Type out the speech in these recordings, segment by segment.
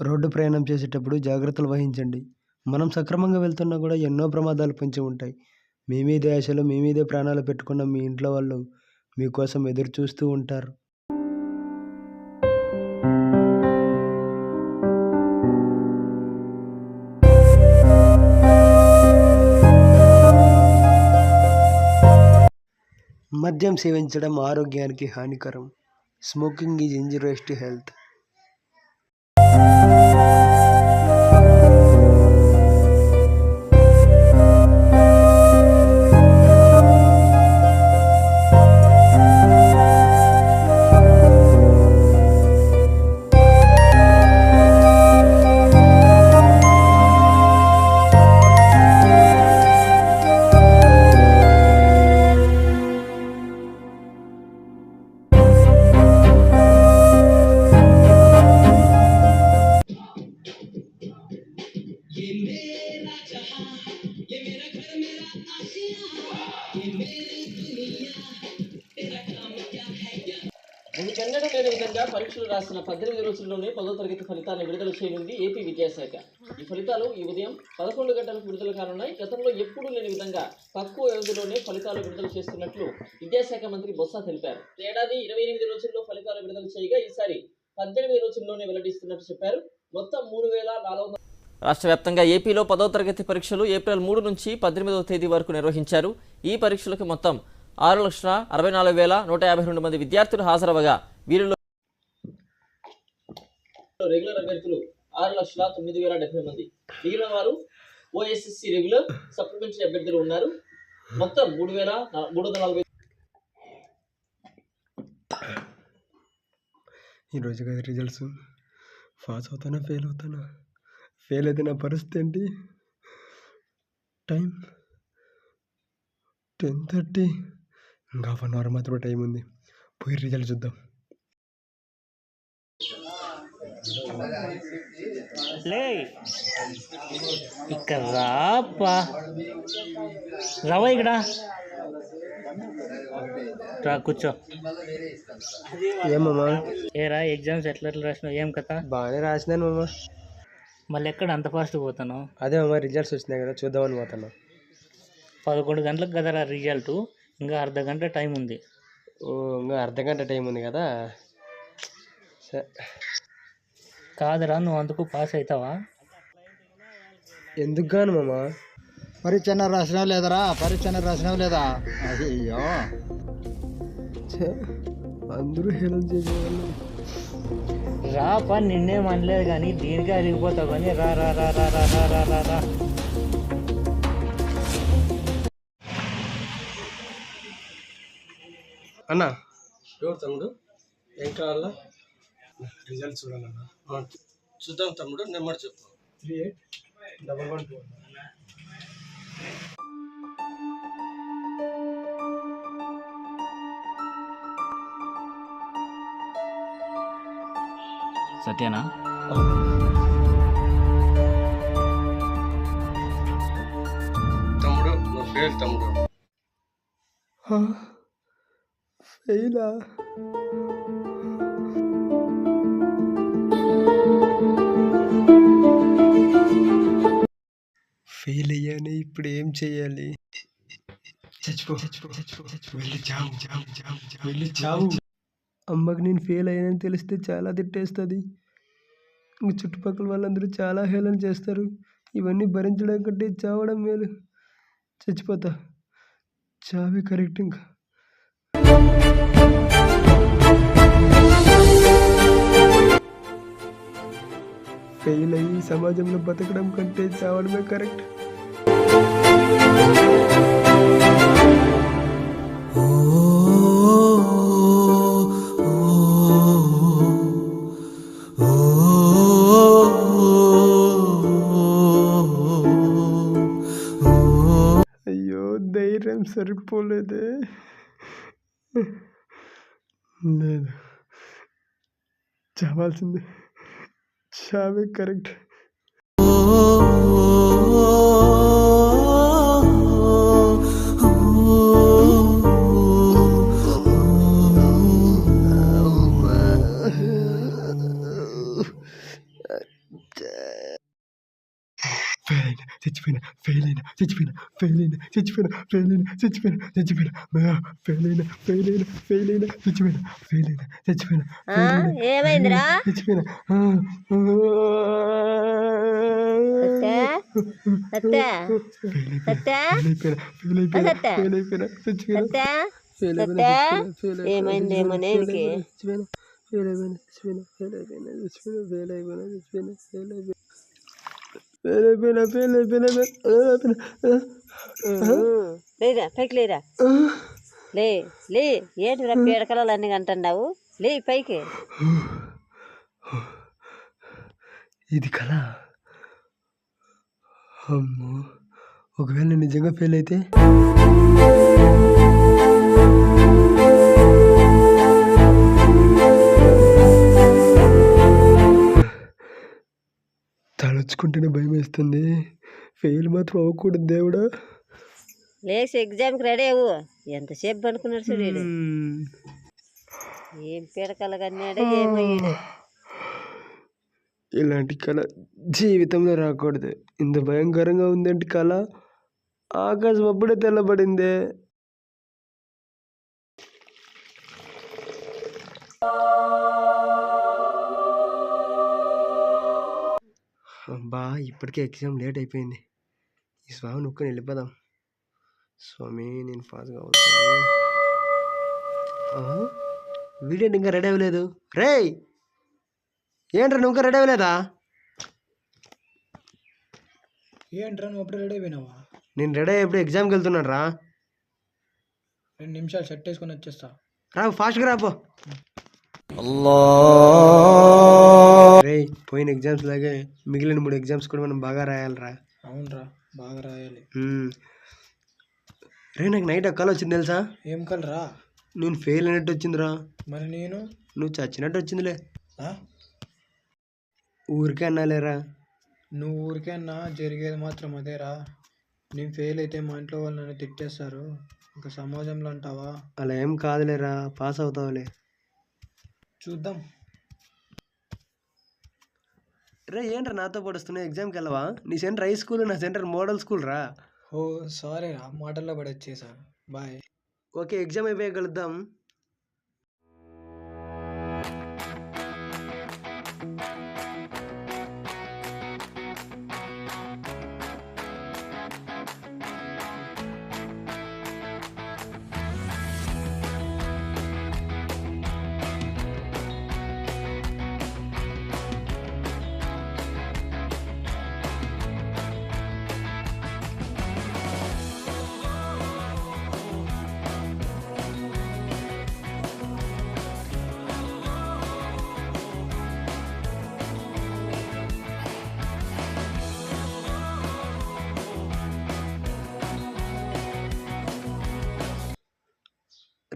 Road ప్రయాణం చేసేటప్పుడు జాగ్రత్తలు వహించండి. మనం సక్రమంగా వెళ్తున్నా కూడా ఎన్నో ప్రమాదాలు పొంచి ఉంటాయి. మీ మీదే ఆశలు, మీ మీదే ప్రాణాలు పెట్టుకున్న మీ ఇంట్లో వాళ్ళు మీకోసం ఎదురు చూస్తూ ఉంటారు. మద్యం సేవించడం ఆరోగ్యానికి హానికరం. Smoking is injurious to health. మునుపెన్నడూ లేని విధంగా పరీక్షలు రాసిన 18 రోజుల్లోనే 10వ తరగతి ఫలితాలను విడుదల చేయనుంది ఏపీ విద్యాశాఖ. ఈ ఫలితాలు ఈ ఉదయం 11 గంటలకు విడుదల కానున్నాయి. గతంలో ఎప్పుడూ లేని విధంగా తక్కువ వ్యవధిలోనే ఫలితాలు విడుదల చేస్తున్నట్లు విద్యాశాఖ మంత్రి బొత్స తెలిపారు. ఏడాది 28 రోజుల్లో ఫలితాలు విడుదల చేయగా ఈసారి 18 రోజుల్లోనే వెల్లడిస్తున్నట్టు చెప్పారు. మొత్తం 3,400. రాష్ట్ర వ్యాప్తంగా ఏపీలో 10వ తరగతి పరీక్షలు ఏప్రిల్ 3 నుంచి 18వ తేదీ వరకు నిర్వహించారు. ఈ పరీక్షలకు మొత్తం 6,64,152 మంది విద్యార్థులు హాజరవగా వీరిలో రెగ్యులర్ అభ్యర్థులు 6,09,070 మంది. మిగిలిన వారు ఓఎస్ఎస్సి రెగ్యులర్, సప్లిమెంటరీ అభ్యర్థులు ఉన్నారు. మొత్తం 3,340. ఈరోజు కదా రిజల్ట్స్. పాస్ అవుతానా ఫెయిల్ అవుతానా? ఫెయిల్ అయితే నా పరిస్థితి ఏంటి? టైం 10:30. ఇంకా 1 అవర్ మాత్రమే టైం ఉంది. పోయి రిజల్ట్ చూద్దాం. ఇక్కడ రాపా, రావా, ఇక్కడ రా, కూర్చో. ఏమమ్మా? ఏరా ఎగ్జామ్స్ ఎట్లా రాసినావు? ఏం కథ? బాగానే రాసినాను మామ. మళ్ళీ ఎక్కడ అంత ఫాస్ట్ పోతాను? అదే మామ, రిజల్ట్స్ వచ్చినాయి కదా, చూద్దామని పోతాను. 11 గంటలకు కదరా రిజల్ట్, ఇంకా అర్ధ గంట టైం ఉంది. ఓ, ఇంకా అర్ధ గంట టైం ఉంది కదా. కాదురా, నువ్వు అందుకు పాస్ అవుతావా? ఎందుకు గాను మామ? పరీక్ష రాసినావు లేదరా? పరీక్ష రాసినావు లేదా? అయ్యో, అందరూ హేళన చేసేవాళ్ళు. రాపా, నిన్నేం అనలేదు కానీ దీనికే అరిగిపోతావు కానీ రా రా రా రా రా రా రా రా రా. అన్నా, ఎవరు తమ్ముడు? ఏం కావాలా? రిజల్ట్ చూడాలన్నా. చూద్దాం తమ్ముడు, నెంబర్ చెప్పు. 381112. సత్యనా? తమ్ముడు నువ్వు ఫెయిల్ తమ్ముడు. ఫెయిలా? ఫెయిల్ అయ్యాను, ఇప్పుడు ఏం చేయాలి? వెళ్ళి చావు. అమ్మకి నేను ఫెయిల్ అయ్యానని తెలిస్తే చాలా తిట్టేస్తుంది. ఇంక చుట్టుపక్కల వాళ్ళందరూ చాలా హేళన చేస్తారు. ఇవన్నీ భరించడం కంటే చావడం మేలు. చచ్చిపోతా, చావే కరెక్ట్. ఇంకా ఫెయిల్ అయ్యి సమాజంలో బతకడం కంటే చావడమే కరెక్ట్. అయ్యో, ధైర్యం సరిపోలేదే. లేదు, చావాల్సిందే. చావే కరెక్ట్. చచ్చిపోయినా ఫెయిల్ అయినా చచ్చిపోయినా ఫెయిల్ అయినా చచ్చిపోయినా ఫెయిల్ అయినా చచ్చిపోయినా చచ్చిపోయినా ఫెయిల్ అయినా ఫెయిల్ అయినా ఫెయిల్ అయినా చచ్చిపోయినా ఫెయిల్ అయినా చచ్చిపోయినా ఏమైందిరా చచ్చిపోయినా సత్తా ఏమైంది ఏమనేకి లేరా పైకి లేరా లే లే ఏంటిరా పీడకలలు అన్ని అంటున్నావు లే పైకి ఇది కళ అమ్మో ఒకవేళ నేను నిజంగా ఫెయిల్ అయితే తలుచుకుంటేనే భయం వేస్తుంది. ఫెయిల్ మాత్రం అవ్వకూడదు దేవుడా. లేచి ఎగ్జామ్కి రెడీ అవ్వు. ఎంతసేపు అనుకున్నాడు చూడు ఏం పీడకల కన్నాడు ఏమయ్యాడు. ఇలాంటి కళ జీవితంలో రాకూడదు. ఇంత భయంకరంగా ఉందంటే కళ ఆకాశం అప్పుడే తెల్లబడిందే. అబ్బా ఇప్పటికే ఎగ్జామ్ లేట్ అయిపోయింది. ఈ స్వామి నొక్కుని వెళ్ళిపోదాం. స్వామి నేను పాస్ కావాలి. వీడేంటి ఇంకా రెడీ అవ్వలేదు? రే ఏంట్రా నువ్వు ఇంకా రెడీ అవ్వలేదా? ఏంట్రా నువ్వు అప్పుడే రెడీ అయిపోయినావా? నేను రెడీ అయ్యేప్పుడు ఎగ్జామ్కి వెళ్తున్నాను రా. 2 నిమిషాలు సెట్ వేసుకొని వచ్చేస్తా. రా ఫాస్ట్గా రాపో. రే పోయిన ఎగ్జామ్స్ లాగే మిగిలిన 3 ఎగ్జామ్స్ కూడా మనం బాగా రాయాలిరా. అవునరా బాగా రాయాలి. రే నాకు నైట్ కళ వచ్చింది తెలుసా? ఏం కలరా? నేను ఫెయిల్ అయినట్టు వచ్చిందిరా. మరి నేను? నువ్వు చచ్చినట్టు వచ్చిందిలే. ఆ? ఊరికే అన్నాలేరా. నువ్వు ఊరికే అన్నా జరిగేది మాత్రం అదేరా. నేను ఫెయిల్ అయితే మా ఇంట్లో వాళ్ళు నన్ను తిట్టేస్తారు. ఇంకా సమాజంలో అంటావా? అలా ఏం కాదులేరా, పాస్ అవుతావులే. చూద్దాం. రే ఏంట్రా నాతో పడుస్తున్నావు? ఎగ్జామ్కి వెళ్ళవా? నీ సెంటర్ హై స్కూల్, నా సెంటర్ మోడల్ స్కూల్ రా. ఓ సారీ రా, మాటల్లో పడి వచ్చేసా. బాయ్. ఓకే ఎగ్జామ్ అయిపోయి కలుద్దాం.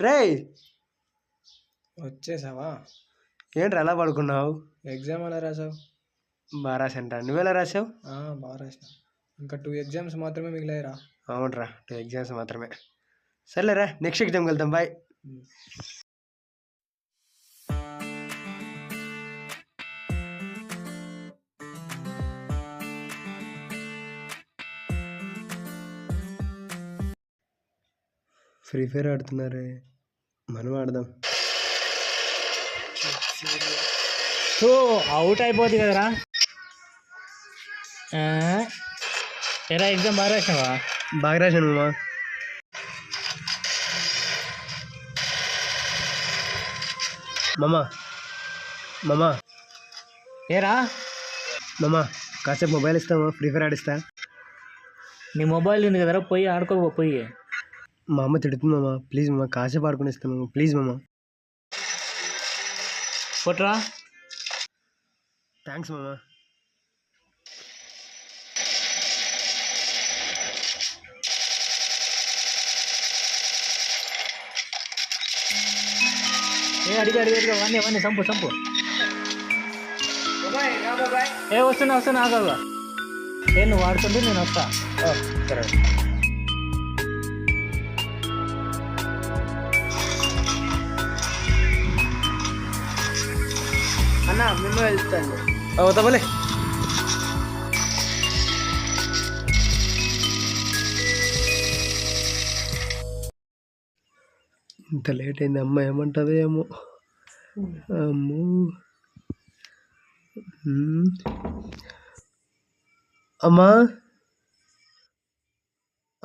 రే వచ్చేసావా? ఏంట్రా ఎలా పడుకున్నావు? ఎగ్జామ్ ఎలా రాసావు? బాగా రాశాను. నువ్వెలా రాసావు? బాగా రాసిన. ఇంకా 2 ఎగ్జామ్స్ మాత్రమే మిగిలాయిరా. అవునరా 2 ఎగ్జామ్స్ మాత్రమే. సర్లేరా నెక్స్ట్ ఎగ్జామ్కి వెళ్తాం. బాయ్. ఫ్రీ ఫైర్ ఆడుతున్నారే, మనం ఆడదాం. సో అవుట్ అయిపోద్ది కదరా. ఎరా ఎగ్జామ్ బాగా రాసినావా? బాగా రాశాను మామా. మామా మామా ఏరా మామా కాసేపు మొబైల్ ఇస్తామా? ఫ్రీ ఫైర్ ఆడిస్తా. నీ మొబైల్ ఉంది కదరా, పోయి ఆడుకోబో. పోయి మా అమ్మ తిడుతుంది మామా. ప్లీజ్ మామా కాసేపు ఆడుకుని ఇస్తాను మామా. ప్లీజ్ మామా. కొట్రా. థ్యాంక్స్ మామా. అడిగా వాడిని సంపు. వస్తున్నా ఆగా. నువ్వు ఆడుతుంటే నేను వస్తా. సరే అన్న మేము వెళ్తాను. వద్దామలే. ఇంత లేట్ అయింది, అమ్మ ఏమంటుందో ఏమో. అమ్మో. అమ్మా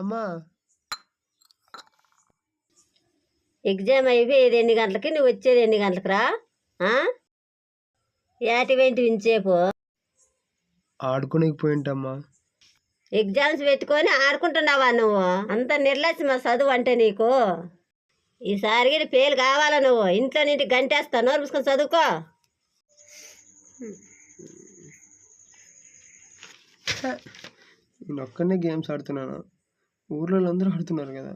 అమ్మా, ఎగ్జామ్ అయిపోయేది ఎన్ని గంటలకి, నువ్వు వచ్చేది ఎన్ని గంటలకు రా? యాటివేంటి ఇంచేపు ఆడుకోనికి పోయింటమ్మా. ఎగ్జామ్స్ పెట్టుకొని ఆడుకుంటున్నావా నువ్వు? అంత నిర్లక్ష్యమా చదువు అంటే నీకు? ఈసారి ఫెయిల్ కావాలా నువ్వు? ఇంట్లో నీటి గంటేస్తా, నోరు మూసుకొని చదువుకో. నేను ఒక్కనే గేమ్స్ ఆడుతున్నాను, ఊర్లో అందరూ ఆడుతున్నారు కదా.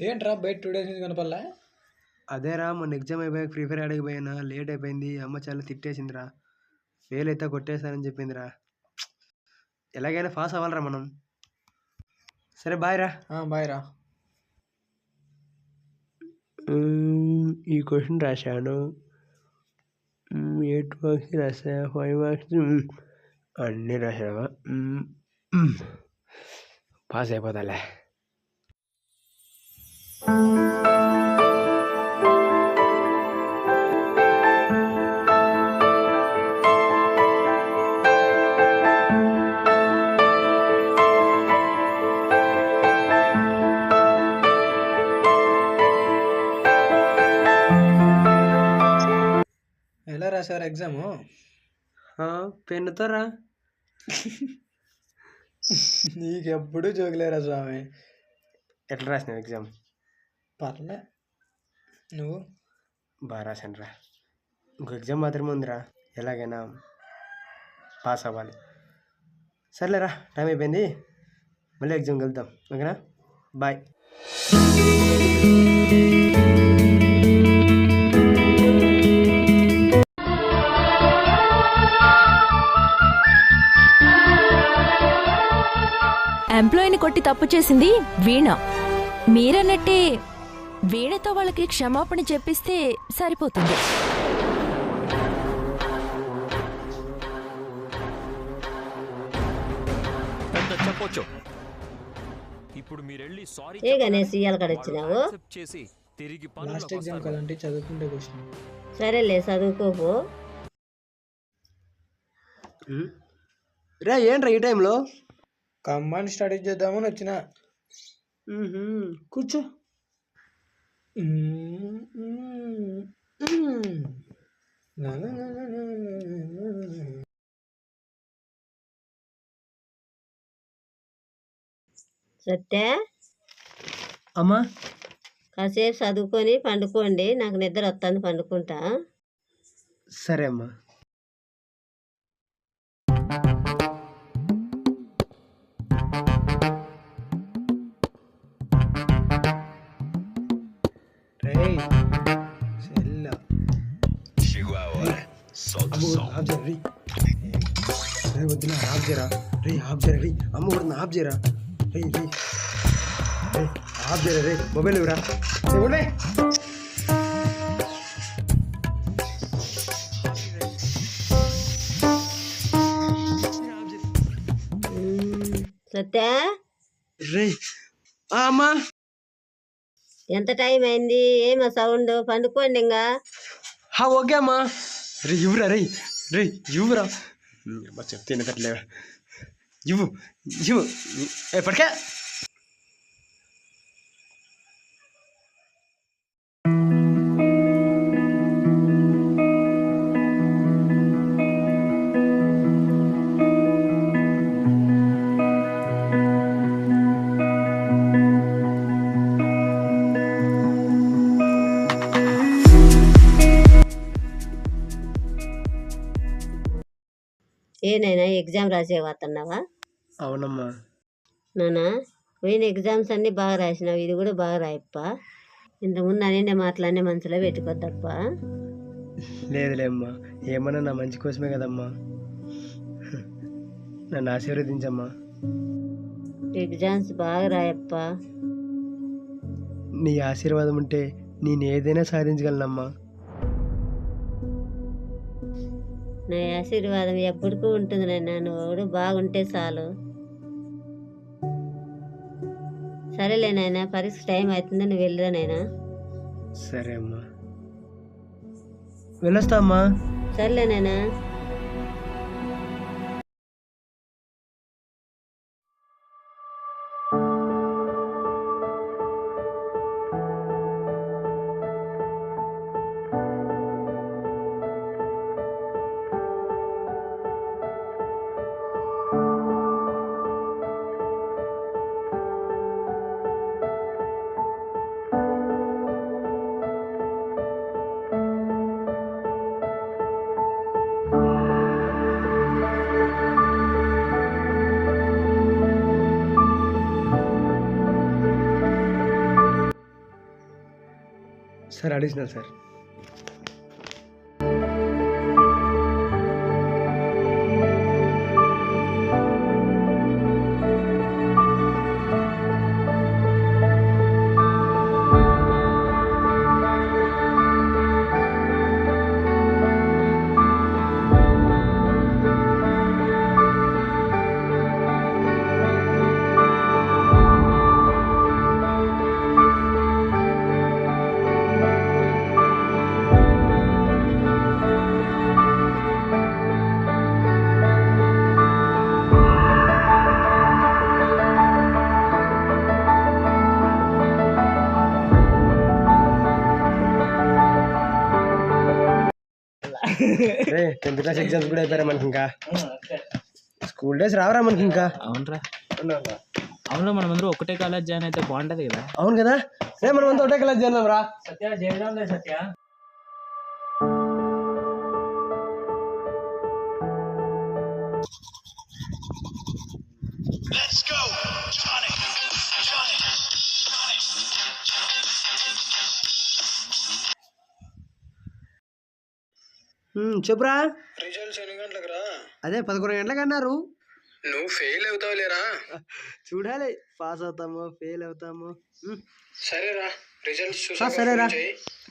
ఏంట్రా బయట 2 days నుంచి కనపడలే? అదేరా, మొన్న ఎగ్జామ్ అయిపోయాక ఫ్రీ ఫైర్ ఆడికి పోయినా, లేట్ అయిపోయింది. అమ్మ చాలా తిట్టేసిందిరా, ఫెయిల్ అయితే కొట్టేస్తానని చెప్పిందిరా. ఎలాగైనా పాస్ అవ్వాలరా మనం. సరే బాయ్ రా. బాయ్ రా. ఈ క్వశ్చన్ రాశాను, 8 మార్క్స్ రాసా, 5 మార్క్స్ అన్నీ రాసావా? పాస్ అయిపోతాలే. ఎలా రాశారు ఎగ్జాము? పెన్నుతో రా. నీకెప్పుడు జోకులేరా స్వామి. ఎట్లా రాసినావు ఎగ్జామ్? పర్లే. నువ్వు? బాగా రాశాను రా. ఇంకో ఎగ్జామ్ మాత్రమే ఉందిరా, ఎలాగైనా పాస్ అవ్వాలి. సర్లేరా, టైం అయిపోయింది, మళ్ళీ ఎగ్జామ్కి వెళ్తాం, ఓకేనా? బాయ్. ఎంప్లాయీని కొట్టి తప్పు చేసింది వీణ. మీరన్నట్టే వీణతో వాళ్ళకి క్షమాపణ చెప్పిస్తే సరిపోతుంది. ఏ గణేష్ ఇయ్యాల కాడ వచ్చినావు? లాస్ట్ ఎగ్జామ్ కదంటే చదువుకుంటే కూర్చున్నా. సరేలే చదువుకోపో. రా, ఏంట్రా ఈ టైంలో? కంబైన్ స్టడీ చేద్దామని వచ్చిన. కూర్చో. సత్య, అమ్మా, కాసేపు చదువుకొని పండుకోండి, నాకు నిద్ర వస్తుంది, పండుకుంటా. సరే అమ్మా. వద్దునా, ఆఫ్ చేయరా రే, ఆఫ్ చేయరా రే, అమ్మ కూడా ఆఫ్ చేయరా రే, రే ఆఫ్ చేయరా రే, మొబైల్ ఇవ్వరా. సత్య, రే అమ్మా, ఎంత టైం అయింది? ఏమో సౌండ్, పండుకోండి ఇంకా. ఓకే అమ్మా. రే ఇవ్వరా రే, రే ఇవ్వరా, చెప్తే తట్లే, ఇవ్వు ఇవ్వు, ఎప్పటికే. ఏనైనా ఎగ్జామ్ రాసే పోతున్నావా? అవునమ్మా. నానా, పోయిన ఎగ్జామ్స్ అన్నీ బాగా రాసినావు, ఇది కూడా బాగా రాయప్ప. ఇంతకుముందు అనే మాటలన్నీ మనసులో పెట్టుకోద్దప్ప. లేదులే అమ్మా, ఏమన్నా నా మంచి కోసమే కదమ్మా, నన్ను ఆశీర్వదించమ్మా. ఎగ్జామ్స్ బాగా రాయప్ప. నీ ఆశీర్వాదం ఉంటే నేను ఏదైనా సాధించగలనమ్మా. నా ఆశీర్వాదం ఎప్పటికీ ఉంటుంది నాయన. నువ్వు బాగుంటే చాలు. సరేలే నాయన, పరీక్ష టైం అవుతుంది, నువ్వు వెళ్ళిరా నాయనా. సరే అమ్మా, వెళ్ళొస్తా అమ్మా. సరేలే నాయనా. Sir additional sir. రే 10th క్లాస్ ఎగ్జామ్స్ కూడా అయిపోయారా మనకి? ఇంకా స్కూల్ డేస్ రావరా మనకి ఇంకా? అవునరా, అవును, మనమందరూ ఒకటే కాలేజ్ జాయిన్ అయితే బాగుంటది కదా. అవును కదా, రే మనమంతా ఒకటే కాలేజ్ చేద్దాం రా. సత్య చేయడం లేదు సత్య. చెప్పురా. రిజల్ట్స్ ఎన్ని గంటలకు రా? అదే 11 గంటలకు అన్నారు. నువ్వు ఫెయిల్ అవుతావు లేరా? చూడాలి, పాస్ అవుతామో ఫెయిల్ అవుతామో. సరేరా, రిజల్ట్స్ సరేరా,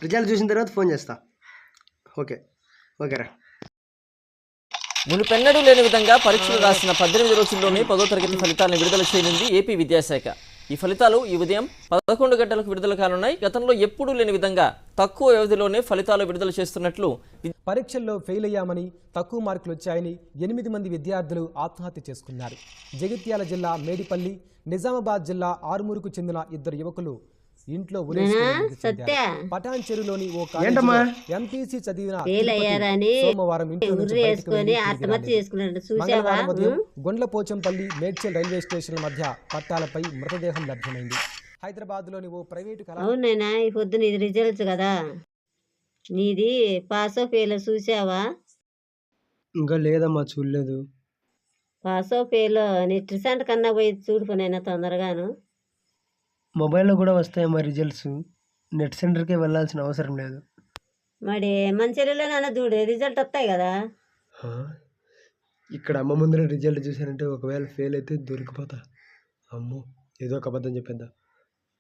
రిజల్ట్ చూసిన తర్వాత ఫోన్ చేస్తా. ఓకే ఓకేరా. మునుపెన్నడూ లేని విధంగా పరీక్షలు రాసిన 18 రోజుల్లోనే 10వ తరగతి ఫలితాలను విడుదల చేయనుంది ఏపీ విద్యాశాఖ. ఈ ఫలితాలు ఈ ఉదయం 11 గంటలకు విడుదల కానున్నాయి. గతంలో ఎప్పుడూ లేని విధంగా తక్కువ వ్యవధిలోనే ఫలితాలు విడుదల చేస్తున్నట్లు పరీక్షల్లో ఫెయిల్ అయ్యామని, తక్కువ మార్కులు వచ్చాయని 8 మంది విద్యార్థులు ఆత్మహత్య చేసుకున్నారు. జగిత్యాల జిల్లా మేడిపల్లి, నిజామాబాద్ జిల్లా ఆరుమూరుకు చెందిన 2 యువకులు ఇంట్లో పటాన్ చెరువులోని ఓ కాలేజీలో ఎంపీసీ చదివిన సోమవారం గొండ్లపోచంపల్లి, మేడ్చల్ రైల్వే స్టేషన్ల మధ్య పట్టాలపై మృతదేహం లభ్యమైంది. హైదరాబాద్ లోని ఓ ప్రైవేటు అవునైనా ఈ పొద్దున ఇది రిజల్ట్స్ కదా, నీది పాస్ ఫెయిల్ చూసావా? ఇంకా లేదమ్మా, చూడలేదు. పాస్ ఫెయిల్ నీ ట్రిసెంట్ కన్నా పోయి చూడుకునైనా తొందరగాను. మొబైల్లో కూడా వస్తాయమ్మా రిజల్ట్స్, నెట్ సెంటర్కే వెళ్ళాల్సిన అవసరం లేదు. మరి మంచిర్యాలలోనైనా చూడు, రిజల్ట్ వస్తాయి కదా. ఇక్కడ అమ్మ ముందర రిజల్ట్ చూసానంటే ఒకవేళ ఫెయిల్ అయితే దొరికిపోతా. అమ్మో, ఏదో ఒక అబద్ధం చెప్పిందా.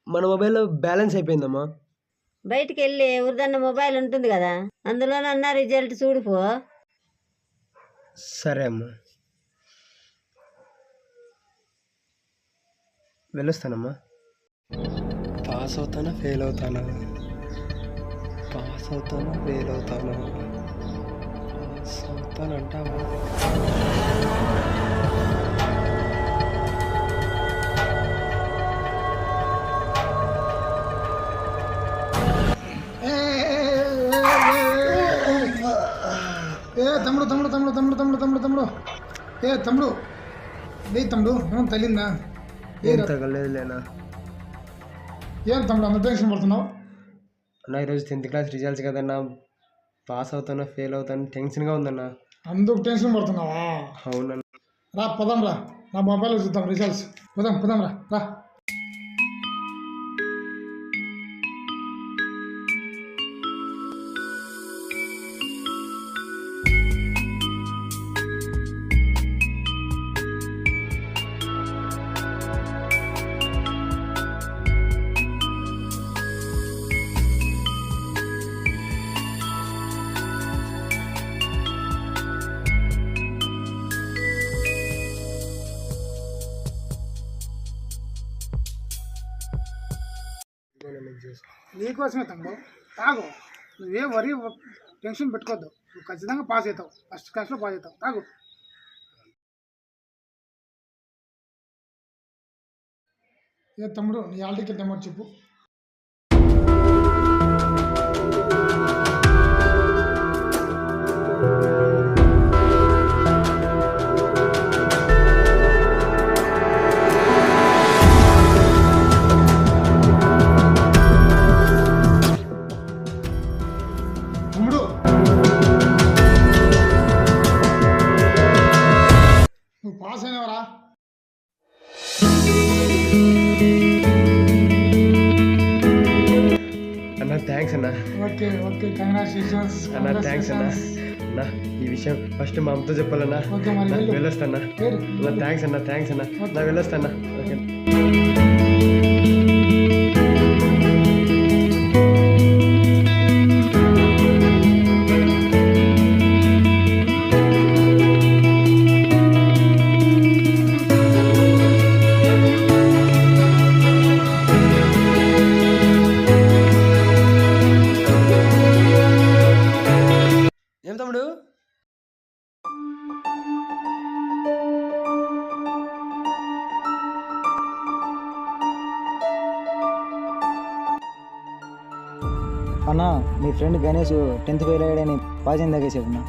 మన మొబైల్లో బ్యాలెన్స్ అయిపోయిందమ్మా. బయటికి వెళ్ళి ఎవరిదన్నా మొబైల్ ఉంటుంది కదా, అందులోనన్నా రిజల్ట్ చూడుపో. సరే అమ్మా, వెళ్ళొస్తానమ్మా. పాస్ అవుతానా ఫెయిల్ అవుతానా? పాస్ అవుతానా ఫెయిల్ అవుతానా? పాస్ అవుతానంటావా? తమ్ముడు తమ్ముడు తమ్ముడు తమ్ముడు తమ్ముడు తమ్ముడు తమ్ముడు తమ్ముడు లే తమ్ముడు, ఏమన్నా తగిలిందా? ఏం తగలేదులేనా. ఏం తమ్ముడు అంత టెన్షన్ పడుతున్నావు? అన్న ఈరోజు 10th క్లాస్ రిజల్ట్స్ కదన్నా, పాస్ అవుతానో ఫెయిల్ అవుతానో టెన్షన్గా ఉందన్నా. అందుకు టెన్షన్ పడుతున్నావా? అవునన్నా. రా పోదాం రా, నా మొబైల్లో చూద్దాం రిజల్ట్స్. పోదాం పోదాం రా రా. నీకోసమే తమ్ముడు, తాగు. నువ్వేం వరి టెన్షన్ పెట్టుకోవద్దు, నువ్వు ఖచ్చితంగా పాస్ అవుతావు, ఫస్ట్ క్లాస్లో పాస్ అవుతావు. తాగు. ఏ తమ్ముడు, నీ హాల్ టికెట్ నెంబర్ చెప్పు. తమ్ముడు, నువ్వు పాస్ అయినవరా? అన్న థ్యాంక్స్ అన్న. Okay okay, congratulations. అన్న థ్యాంక్స్ అన్న. అన్న ఈ విషయం ఫస్ట్ మా అమ్మతో చెప్పాలన్నా. ఓకే, మరి వెళ్ళు. వెళ్ళొస్తానా వెళ్ళు. అన్న. థ్యాంక్స్ అన్న, థ్యాంక్స్ అన్న. నా వెళ్ళొస్తానా. ఓకే. ఏం తమ్ముడు? అన్న మీ ఫ్రెండ్ గణేష్ 10th ఫెయిల్ అయ్యాడని పాజం తగ్గేసాడు అన్న.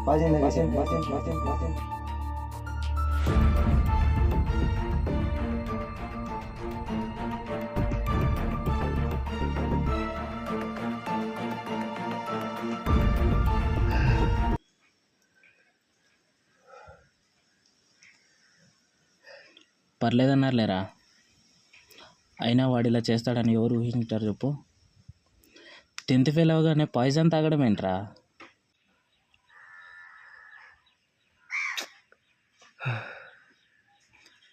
పాజం తగ్గేసాడు. పర్లేదన్నారు లేరా, అయినా వాడు ఇలా చేస్తాడని ఎవరు ఊహించారు చెప్పు. 10th ఫెయిల్ అవగానే పాయిజన్ తాగడం ఏంట్రా?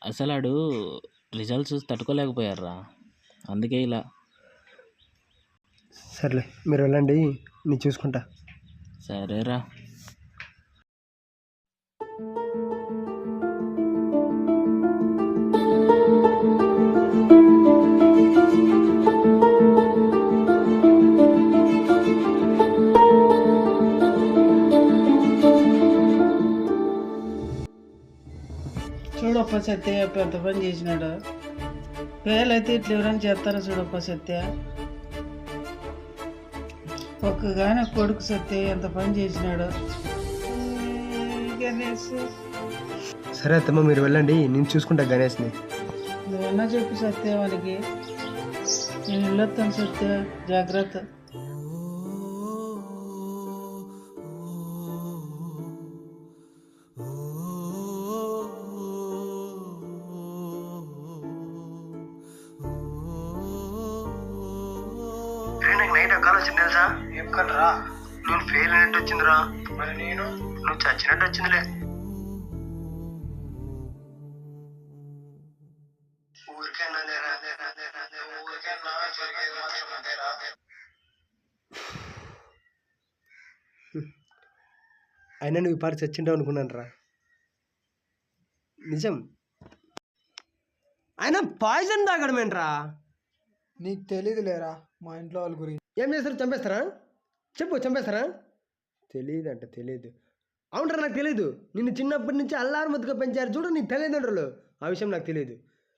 అసలు ఆడు రిజల్ట్స్ తట్టుకోలేకపోయారా, అందుకే ఇలా. సర్లే మీరు వెళ్ళండి, నేను చూసుకుంటా. సరేరా. చూడప్ప సత్య పెద్ద పని చేసినాడు. ఫెయిల్ అయితే ఇట్లా ఎవరైనా చేస్తారా చూడప్ప సత్య. ఒక్కగానే కొడుకు సత్య ఎంత పని చేసినాడు. గణేష్, సరే అత్తమ్మ మీరు వెళ్ళండి, నేను చూసుకుంటా గణేష్ని. నువ్వన్నా చెప్పు సత్య వానికి. నేను వెళ్ళొస్తాను సత్య, జాగ్రత్త. నాకు నైట్ ఒక కాల్ వచ్చింది తెలుసా? ఏం కలరా? నేను ఫెయిల్ అయినట్టు వచ్చిందిరా. మరి నేను నువ్వు చచ్చినట్టు వచ్చిందిలే. అయినా నువ్వు ఈ పార్టీ చచ్చింటావు అనుకున్నాను రా. నిజం. అయినా పాయిజన్ తాగడం ఏంట్రా? నీకు తెలీదు లేరా మా ఇంట్లో వాళ్ళ గురించి. ఏం చేస్తారు? చంపేస్తారా? చెప్పు, చంపేస్తారా? తెలియదు అంట, తెలియదు. అవునరా, నాకు తెలియదు. నిన్ను చిన్నప్పటి నుంచి అల్లారు ముద్దుగా పెంచారు చూడు నీ తల్లిదండ్రులు. ఆ విషయం నాకు తెలియదు.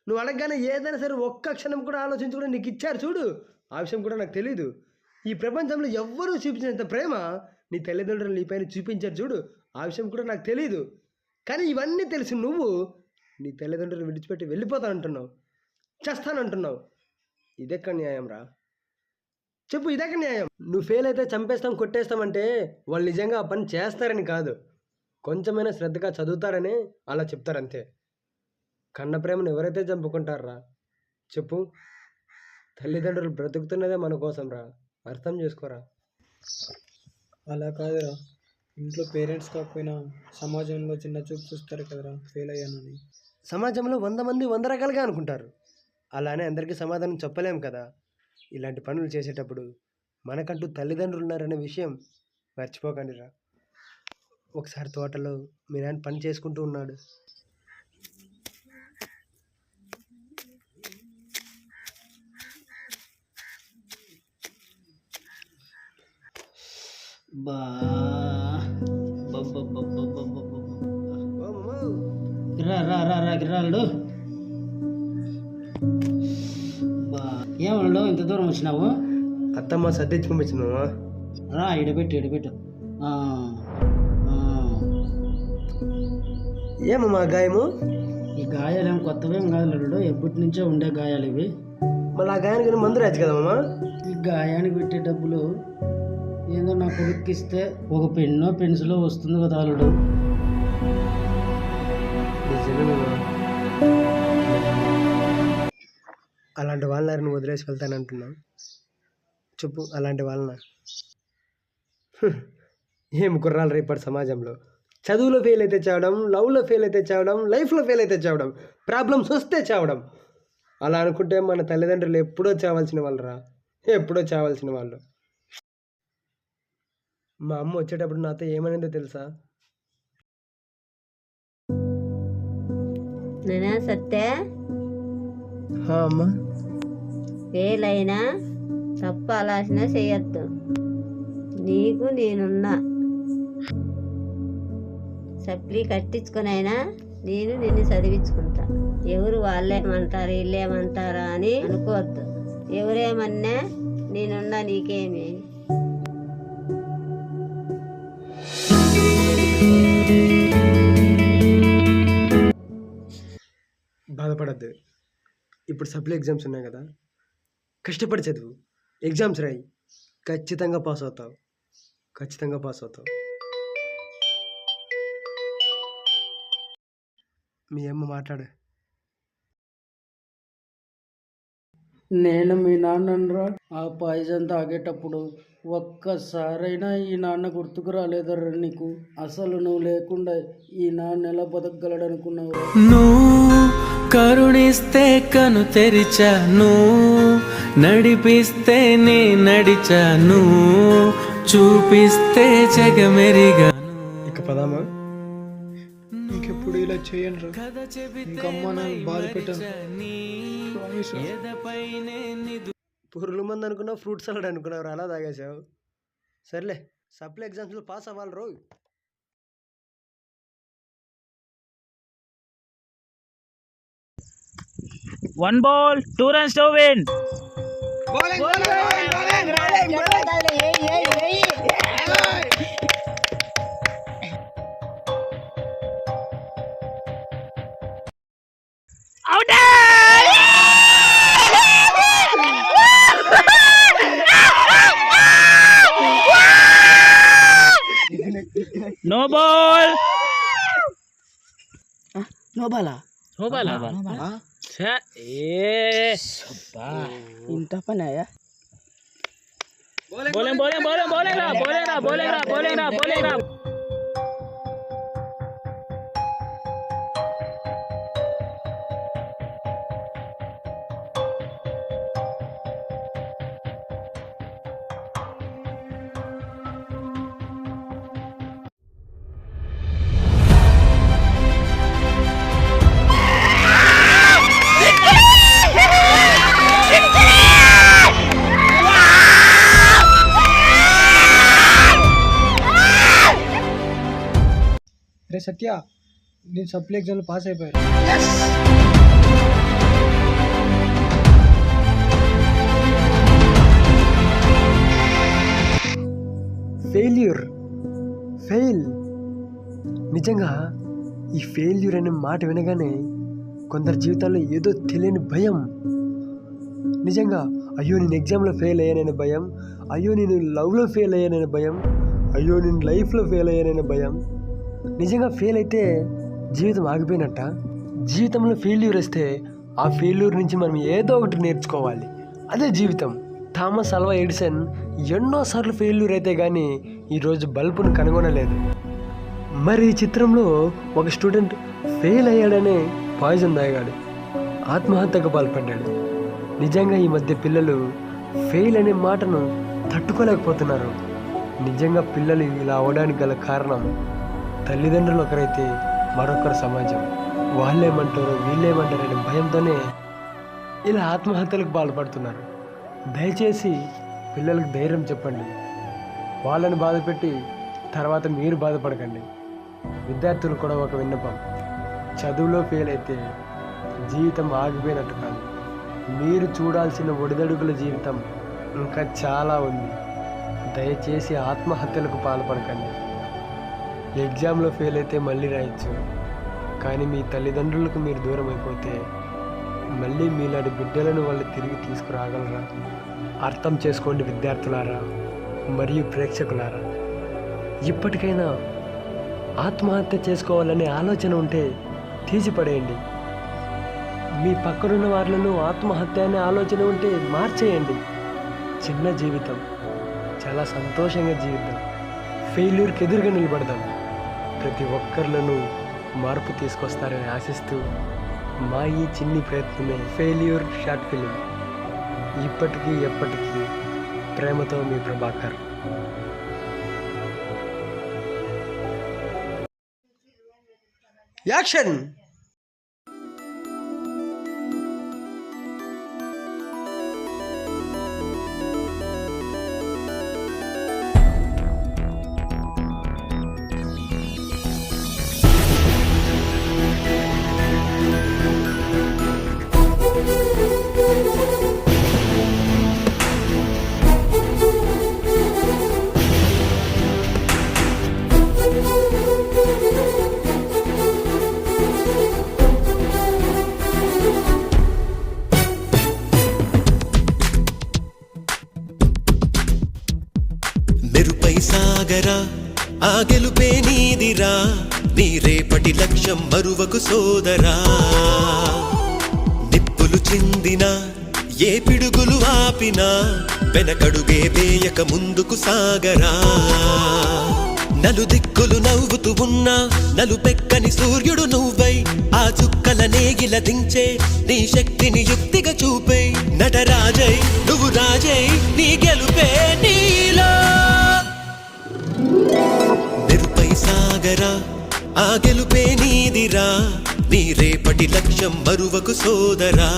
నువ్వు అడగగానే ఏదైనా సరే ఒక్క క్షణం కూడా ఆలోచించుకుని నీకు ఇచ్చారు చూడు, ఆ విషయం కూడా నాకు తెలియదు. ఈ ప్రపంచంలో ఎవ్వరూ చూపించినంత ప్రేమ నీ తల్లిదండ్రులు నీ పైన చూపించారు చూడు, ఆ విషయం కూడా నాకు తెలియదు. కానీ ఇవన్నీ తెలిసి నువ్వు నీ తల్లిదండ్రులు విడిచిపెట్టి వెళ్ళిపోతానంటున్నావు, చేస్తానంటున్నావు. ఇదెక్కడ న్యాయం రా? చెప్పు, ఇదెక్కడ న్యాయం? నువ్వు ఫెయిల్ అయితే చంపేస్తాం కొట్టేస్తామంటే వాళ్ళు నిజంగా ఆ పని చేస్తారని కాదు, కొంచెమైనా శ్రద్ధగా చదువుతారని అలా చెప్తారంతే. కన్న ప్రేమను ఎవరైతే చంపుకుంటారా చెప్పు? తల్లిదండ్రులు బ్రతుకుతున్నదే మన కోసం రా, అర్థం చేసుకోరా. అలా కాదురా, ఇంట్లో పేరెంట్స్ కాకపోయినా సమాజంలో చిన్న చూపు చూస్తారు కదరా ఫెయిల్ అయ్యానని. సమాజంలో 100 మంది 100 రకాలుగా అనుకుంటారు, అలానే అందరికీ సమాధానం చెప్పలేం కదా. ఇలాంటి పనులు చేసేటప్పుడు మనకంటూ తల్లిదండ్రులు ఉన్నారనే విషయం మర్చిపోకండి రా. ఒకసారి తోటలో మీ నాన్న పని చేసుకుంటూ ఉన్నాడు. బా రా రా రా రా గిరాలుడు. బా ఏమన్నాడు ఇంత దూరం వచ్చినావు? అత్తమ్మ సర్దించి పంపించినావా? రా ఇడబెట్టు. ఏమమ్మా గాయము? ఈ గాయాలు ఏం కొత్తవేం కాదు, ఎప్పటి నుంచో ఉండే గాయాలు ఇవి. మళ్ళీ ఆ గాయానికి మందు రాచ్చు కదమ్మా? ఈ గాయానికి పెట్టే డబ్బులు ఏదో నా కొడుక్కి ఇస్తే ఒక పెన్నో పెన్సిలో వస్తుంది కదా అల్లుడు. అలాంటి వాళ్ళని నువ్వు వదిలేసి వెళ్తానంటున్నావు? చెప్పు, అలాంటి వాళ్ళన? ఏం కుర్రాలు రేపటి సమాజంలో చదువులో ఫెయిల్ అయితే చావడం, లవ్లో ఫెయిల్ అయితే చావడం, లైఫ్లో ఫెయిల్ అయితే చావడం, ప్రాబ్లమ్స్ వస్తే చావడం. అలా అనుకుంటే మన తల్లిదండ్రులు ఎప్పుడో చావాల్సిన వాళ్ళరా, ఎప్పుడో చావాల్సిన వాళ్ళు. మా అమ్మ వచ్చేటప్పుడు నాతో ఏమనేదో తెలుసా? నేనా సత్య, అమ్మా, ఫెయిల్ అయినా తప్పు ఆలోచన చేయొద్దు. నీకు నేనున్నా. సప్లీ కట్టించుకునైనా నేను నిన్ను చదివించుకుంటా. ఎవరు వాళ్ళేమంటారు వీళ్ళేమంటారా అని అనుకోవద్దు. ఎవరేమన్నా నేనున్నా, నీకేమి. బాధపడద్దు. ఇప్పుడు సప్లీ ఎగ్జామ్స్ ఉన్నాయి కదా, కష్టపడి చదువు, ఎగ్జామ్స్ రాయి, ఖచ్చితంగా పాస్ అవుతావు. మీ అమ్మ మాట్లాడు. నేను మీ నాన్నరా. ఆ పాయిజన్ తాగేటప్పుడు ఒక్కసారైనా ఈ నాన్న గుర్తుకు రాలేదరా నీకు? అసలు నువ్వు లేకుండా ఈ నాన్న ఎలా బతకగలడనుకున్నావు? నువ్వు కరుణిస్తే కను తెరిచాను, నడిపిస్తే నే నడిచాను, చూపిస్తే జగమెరిగాను. ఇక పదామా? ఇంకెప్పుడు ఇలా చేయండి రా. ఇంకమ్మ నన్ను బాధ పెట్టాను. పురుగుల మంది అనుకున్నావు, ఫ్రూట్ సలాడ్ అనుకున్నావు, అలా తాగేసావు. సర్లే, సప్లీ ఎగ్జామ్స్లో పాస్ అవ్వాలి రో. One ball, 2 runs to win. Out! No ball. No బాలా? No ball. ఇంత పని అయ్యా. Bowling. రే సత్య, నేను సప్లీ ఎగ్జామ్లో పాస్ అయిపోయాను. ఫెయిల్. నిజంగా ఈ ఫెయిల్యూర్ అనే మాట వినగానే కొందరి జీవితాల్లో ఏదో తెలియని భయం. నిజంగా అయ్యో నేను ఎగ్జామ్లో ఫెయిల్ అయ్యాననే భయం, అయ్యో నేను లవ్లో ఫెయిల్ అయ్యాననే భయం, అయ్యో నేను లైఫ్లో ఫెయిల్ అయ్యాననే భయం. నిజంగా ఫెయిల్ అయితే జీవితం ఆగిపోయినట్ట. జీవితంలో ఫెయిల్యూర్ వస్తే ఆ ఫెయిల్యూర్ నుంచి మనం ఏదో ఒకటి నేర్చుకోవాలి, అదే జీవితం. థామస్ ఆల్వా ఎడిసన్ ఎన్నోసార్లు ఫెయిల్యూర్ అయితే కానీ ఈరోజు బల్బును కనుగొనలేదు. మరి ఈ చిత్రంలో ఒక స్టూడెంట్ ఫెయిల్ అయ్యాడనే పాయిజన్ తాగాడు, ఆత్మహత్యకు పాల్పడ్డాడు. నిజంగా ఈ మధ్య పిల్లలు ఫెయిల్ అనే మాటను తట్టుకోలేకపోతున్నారు. నిజంగా పిల్లలు ఇలా అవడానికి గల కారణం తల్లిదండ్రులు ఒకరైతే మరొకరు సమాజం. వాళ్ళేమంటారు వీళ్ళేమంటారు అనే భయంతోనే ఇలా ఆత్మహత్యలకు పాల్పడుతున్నారు. దయచేసి పిల్లలకు ధైర్యం చెప్పండి. వాళ్ళని బాధపెట్టి తర్వాత మీరు బాధపడకండి. విద్యార్థులు కూడా ఒక విన్నపం, చదువులో ఫెయిల్ అయితే జీవితం ఆగిపోయినట్టు కాదు, మీరు చూడాల్సిన ఒడిదడుగుల జీవితం ఇంకా చాలా ఉంది. దయచేసి ఆత్మహత్యలకు పాల్పడకండి. ఎగ్జామ్లో ఫెయిల్ అయితే మళ్ళీ రాయొచ్చు, కానీ మీ తల్లిదండ్రులకు మీరు దూరం అయిపోతే మళ్ళీ మీలాంటి బిడ్డలను వాళ్ళు తిరిగి తీసుకురాగలరా? అర్థం చేసుకోండి విద్యార్థులారా మరియు ప్రేక్షకులారా. ఇప్పటికైనా ఆత్మహత్య చేసుకోవాలనే ఆలోచన ఉంటే తీసిపడేయండి. మీ పక్కనున్న వాళ్ళను ఆత్మహత్య అనే ఆలోచన ఉంటే మార్చేయండి. చిన్న జీవితం, చాలా సంతోషంగా జీవితం. ఫెయిల్యూర్కి ఎదురుగా నిలబడదాం. ప్రతి ఒక్కరిలోనూ మార్పు తీసుకొస్తారని ఆశిస్తూ మా ఈ చిన్ని ప్రయత్నమే ఫెయిల్యూర్ షార్ట్ ఫిలిం. ఇప్పటికీ ఎప్పటికీ ప్రేమతో మీ ప్రభాకర్. యాక్షన్. సాగరా ఆ గెలుపే నీదిరా, నీ రేపటి లక్ష్యం మరువకు సోదరా. నిప్పులు చిందినా ఏ పిడుగులు ఆపినా వెనకడుగే వేయక ముందుకు సాగరా. నలుదిక్కులు నవ్వుతూ ఉన్నా నలుపెక్కని సూర్యుడు నువ్వై, ఆ చుక్కల నేగిల దించే నీ శక్తిని యుక్తిగా చూపై. నటరాజై నువ్వు రాజై నీ గెలుపే నీలో. మెరుపై సాగరా ఆ గెలుపే నీదిరా, నీ రేపటి లక్ష్యం మరువకు సోదరా.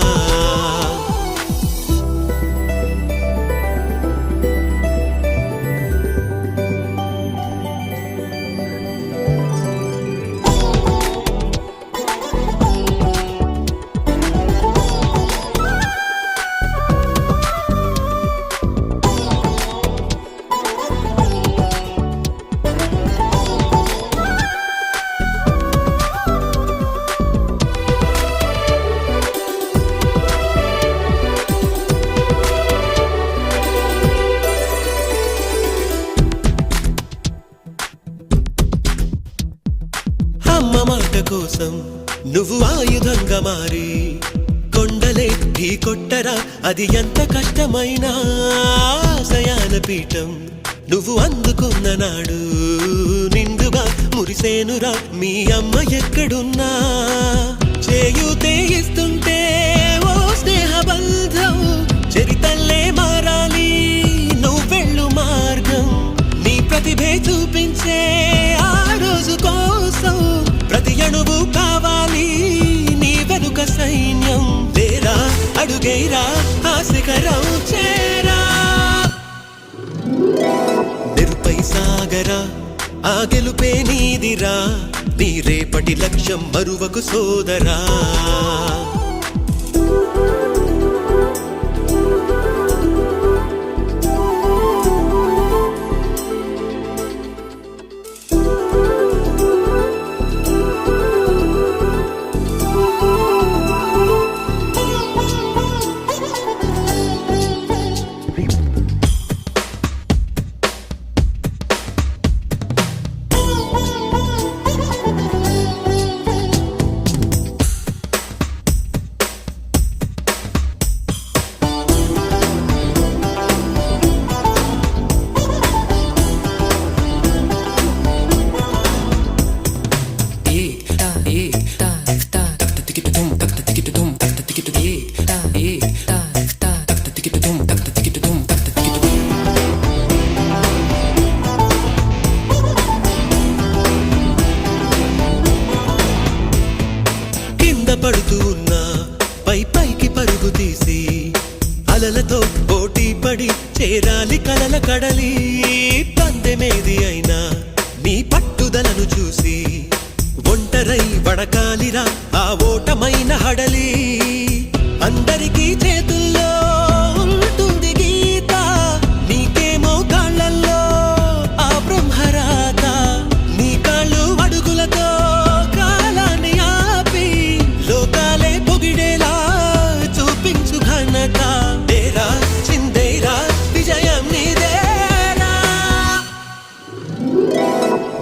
కోసం నువ్వు ఆయుధంగా మారి కొండలే ఢీ కొట్టరా, అది ఎంత కష్టమైనా ఆశయాల పీఠం నువ్వు అందుకున్న నాడు నిండుగా మురిసేనురా. మీ అమ్మ ఎక్కడున్నా చేయూతే ఇస్తుంటే ఓ స్నేహ బంధం చరితల్లే మారాలి నువ్వెళ్ళు మార్గం. నీ ప్రతిభే చూపించే ఆ రోజు కోసం ప్రతి అణువు కావాలి నీ వెనుక సైన్యం. లేరా అడుగేరా ఆ శిఖరం చేరా. మెరుపై సాగరా ఆ గెలుపే నీదిరా, నీ రేపటి లక్ష్యం మరువకు సోదరా. పడుతూ ఉన్నా పై పైకి పరుగు తీసి అలలతో పోటీ పడి చేరాలి కలల కడలి. పడకాలిరా ఆ ఓటమైన హడలి, అందరికీ చేతుల్లో ఉంటుంది గీత, నీకేమో కాళ్ళల్లో ఆ బ్రహ్మరాత, నీ కాళ్ళు అడుగులతో కాలాన్ని ఆపి లోకాలే పొగిడేలా చూపించు ఘనత. తేరా చిందేరా విజయం నీదేరా,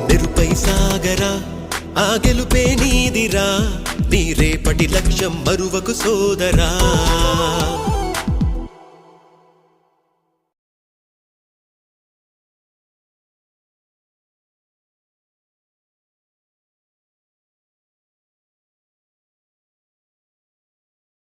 నిరుపై సాగరా ఆ గెలుపే నీదిరా, నీ రేపటి లక్ష్యం మరువకు సోదరా.